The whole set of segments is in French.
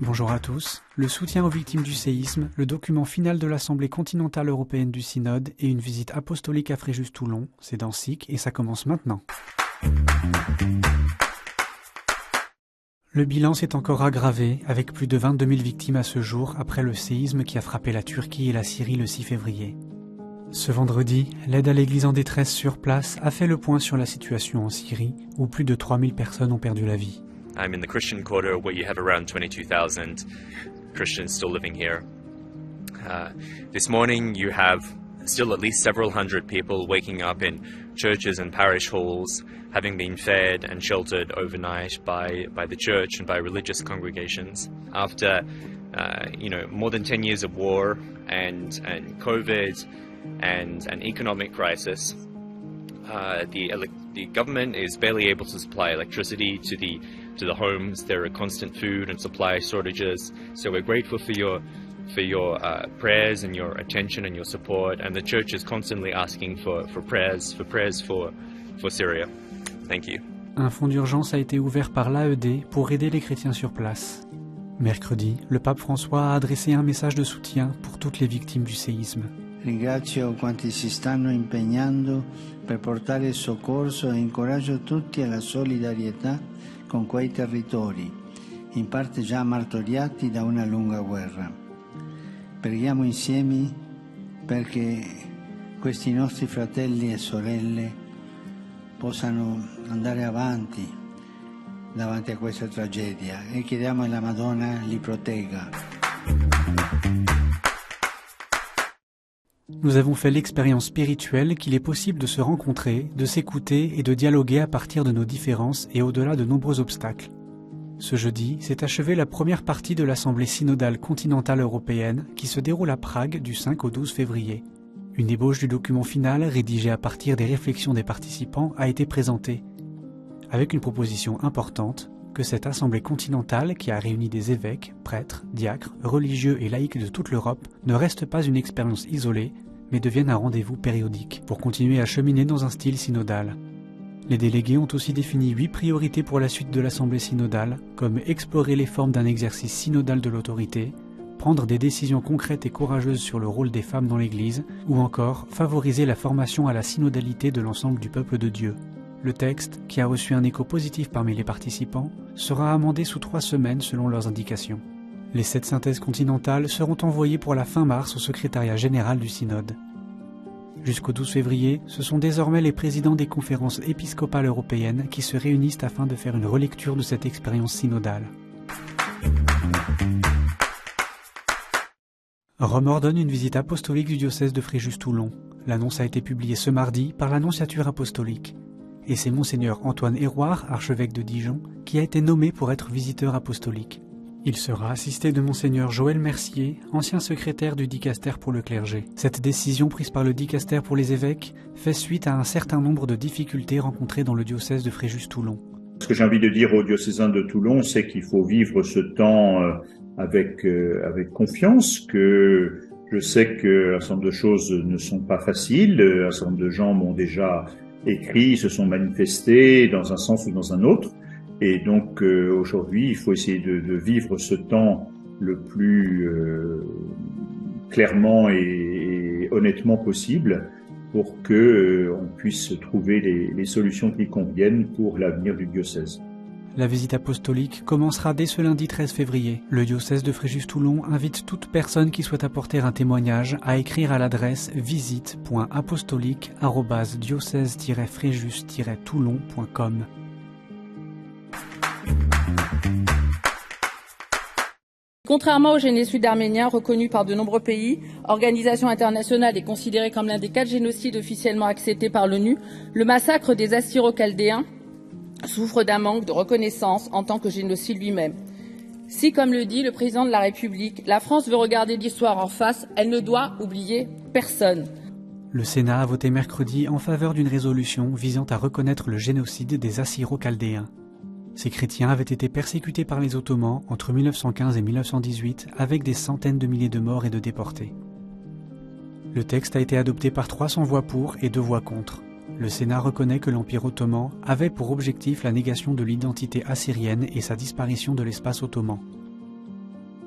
Bonjour à tous. Le soutien aux victimes du séisme, le document final de l'Assemblée continentale européenne du Synode et une visite apostolique à Fréjus-Toulon, c'est dans SIC et ça commence maintenant. Le bilan s'est encore aggravé, avec plus de 22 000 victimes à ce jour après le séisme qui a frappé la Turquie et la Syrie le 6 février. Ce vendredi, l'aide à l'Église en détresse sur place a fait le point sur la situation en Syrie, où plus de 3 000 personnes ont perdu la vie. I'm in the Christian quarter where you have around 22,000 Christians still living here. This morning you have still at least several hundred people waking up in churches and parish halls, having been fed and sheltered overnight by the church and by religious congregations. After more than 10 years of war and COVID and an economic crisis, the government is barely able to supply electricity to the homes. There are constant food and supply shortages. So we're grateful for your prayers and your attention and your support. And the church is constantly asking for prayers for Syria. Thank you. Un fonds d'urgence a été ouvert par l'AED pour aider les chrétiens sur place. Mercredi, le pape François a adressé un message de soutien pour toutes les victimes du séisme. Ringrazio quanti si stanno impegnando per portare soccorso e incoraggio tutti alla solidarietà con quei territori, in parte già martoriati da una lunga guerra. Preghiamo insieme perché questi nostri fratelli e sorelle possano andare avanti davanti a questa tragedia e chiediamo alla Madonna li protegga. Nous avons fait l'expérience spirituelle qu'il est possible de se rencontrer, de s'écouter et de dialoguer à partir de nos différences et au-delà de nombreux obstacles. Ce jeudi s'est achevée la première partie de l'Assemblée synodale continentale européenne qui se déroule à Prague du 5 au 12 février. Une ébauche du document final, rédigé à partir des réflexions des participants, a été présentée, avec une proposition importante que cette Assemblée continentale, qui a réuni des évêques, prêtres, diacres, religieux et laïcs de toute l'Europe, ne reste pas une expérience isolée, mais devienne un rendez-vous périodique pour continuer à cheminer dans un style synodal. Les délégués ont aussi défini 8 priorités pour la suite de l'Assemblée synodale, comme explorer les formes d'un exercice synodal de l'autorité, prendre des décisions concrètes et courageuses sur le rôle des femmes dans l'Église, ou encore favoriser la formation à la synodalité de l'ensemble du peuple de Dieu. Le texte, qui a reçu un écho positif parmi les participants, sera amendé sous 3 semaines selon leurs indications. Les 7 synthèses continentales seront envoyées pour la fin mars au secrétariat général du synode. Jusqu'au 12 février, ce sont désormais les présidents des conférences épiscopales européennes qui se réunissent afin de faire une relecture de cette expérience synodale. Rome ordonne une visite apostolique du diocèse de Fréjus-Toulon. L'annonce a été publiée ce mardi par l'annonciature apostolique. Et c'est Monseigneur Antoine Héroard, archevêque de Dijon, qui a été nommé pour être visiteur apostolique. Il sera assisté de Monseigneur Joël Mercier, ancien secrétaire du dicaster pour le clergé. Cette décision prise par le dicaster pour les évêques fait suite à un certain nombre de difficultés rencontrées dans le diocèse de Fréjus-Toulon. Ce que j'ai envie de dire aux diocésains de Toulon, c'est qu'il faut vivre ce temps avec confiance, que je sais qu'un certain nombre de choses ne sont pas faciles, un certain nombre de gens m'ont déjà écrits, se sont manifestés dans un sens ou dans un autre. Et donc aujourd'hui, il faut essayer de vivre ce temps le plus clairement et honnêtement possible pour que on puisse trouver les solutions qui conviennent pour l'avenir du diocèse. La visite apostolique commencera dès ce lundi 13 février. Le diocèse de Fréjus-Toulon invite toute personne qui souhaite apporter un témoignage à écrire à l'adresse visite.apostolique@diocèse-fréjus-toulon.com. Contrairement au génocide arménien reconnu par de nombreux pays, organisation internationale et considéré comme l'un des 4 génocides officiellement acceptés par l'ONU, le massacre des Assyro-Chaldéens souffre d'un manque de reconnaissance en tant que génocide lui-même. Si, comme le dit le président de la République, la France veut regarder l'histoire en face, elle ne doit oublier personne. Le Sénat a voté mercredi en faveur d'une résolution visant à reconnaître le génocide des Assyro-Chaldéens. Ces chrétiens avaient été persécutés par les Ottomans entre 1915 et 1918 avec des centaines de milliers de morts et de déportés. Le texte a été adopté par 300 voix pour et 2 voix contre. Le Sénat reconnaît que l'Empire ottoman avait pour objectif la négation de l'identité assyrienne et sa disparition de l'espace ottoman.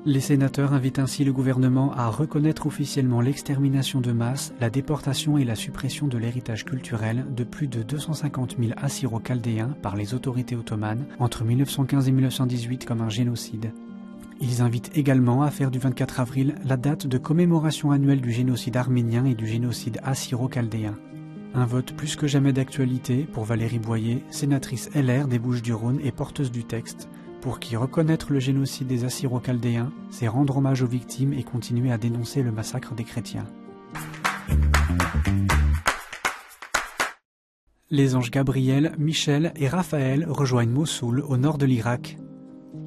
Les sénateurs invitent ainsi le gouvernement à reconnaître officiellement l'extermination de masse, la déportation et la suppression de l'héritage culturel de plus de 250 000 Assyro-Chaldéens par les autorités ottomanes entre 1915 et 1918 comme un génocide. Ils invitent également à faire du 24 avril la date de commémoration annuelle du génocide arménien et du génocide assyro-chaldéen. Un vote plus que jamais d'actualité pour Valérie Boyer, sénatrice LR des Bouches-du-Rhône et porteuse du texte, pour qui reconnaître le génocide des Assyro-Chaldéens, c'est rendre hommage aux victimes et continuer à dénoncer le massacre des chrétiens. Les anges Gabriel, Michel et Raphaël rejoignent Mossoul au nord de l'Irak.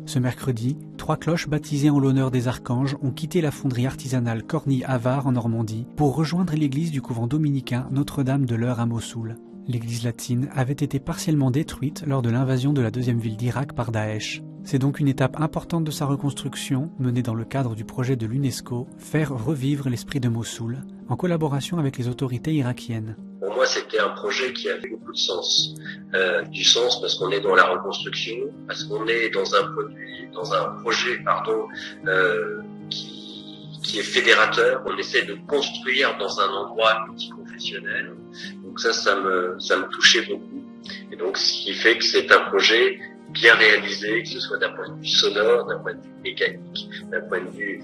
Ce mercredi, 3 cloches baptisées en l'honneur des archanges ont quitté la fonderie artisanale Cornille-Avar en Normandie pour rejoindre l'église du couvent dominicain Notre-Dame de l'Heure à Mossoul. L'église latine avait été partiellement détruite lors de l'invasion de la deuxième ville d'Irak par Daesh. C'est donc une étape importante de sa reconstruction, menée dans le cadre du projet de l'UNESCO, faire revivre l'esprit de Mossoul, en collaboration avec les autorités irakiennes. Pour moi, c'était un projet qui avait beaucoup de sens. Du sens parce qu'on est dans la reconstruction, parce qu'on est dans un projet qui est fédérateur. On essaie de construire dans un endroit multiconfessionnel. Donc ça me touchait beaucoup. Et donc, ce qui fait que c'est un projet bien réalisé, que ce soit d'un point de vue sonore, d'un point de vue mécanique, d'un point de vue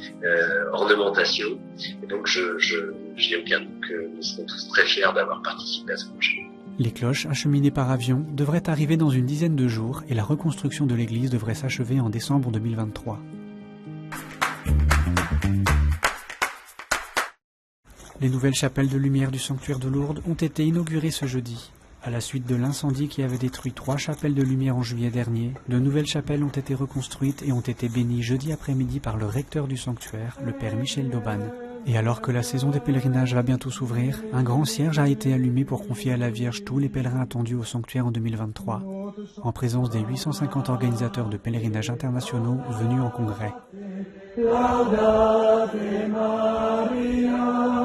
ornementation. Et donc, j'ai aucun doute que nous serons tous très fiers d'avoir participé à ce projet. Les cloches, acheminées par avion, devraient arriver dans une dizaine de jours et la reconstruction de l'église devrait s'achever en décembre 2023. Les nouvelles chapelles de lumière du sanctuaire de Lourdes ont été inaugurées ce jeudi. À la suite de l'incendie qui avait détruit 3 chapelles de lumière en juillet dernier, de nouvelles chapelles ont été reconstruites et ont été bénies jeudi après-midi par le recteur du sanctuaire, le père Michel Dauban. Et alors que la saison des pèlerinages va bientôt s'ouvrir, un grand cierge a été allumé pour confier à la Vierge tous les pèlerins attendus au sanctuaire en 2023, en présence des 850 organisateurs de pèlerinages internationaux venus en congrès. Laudate Maria.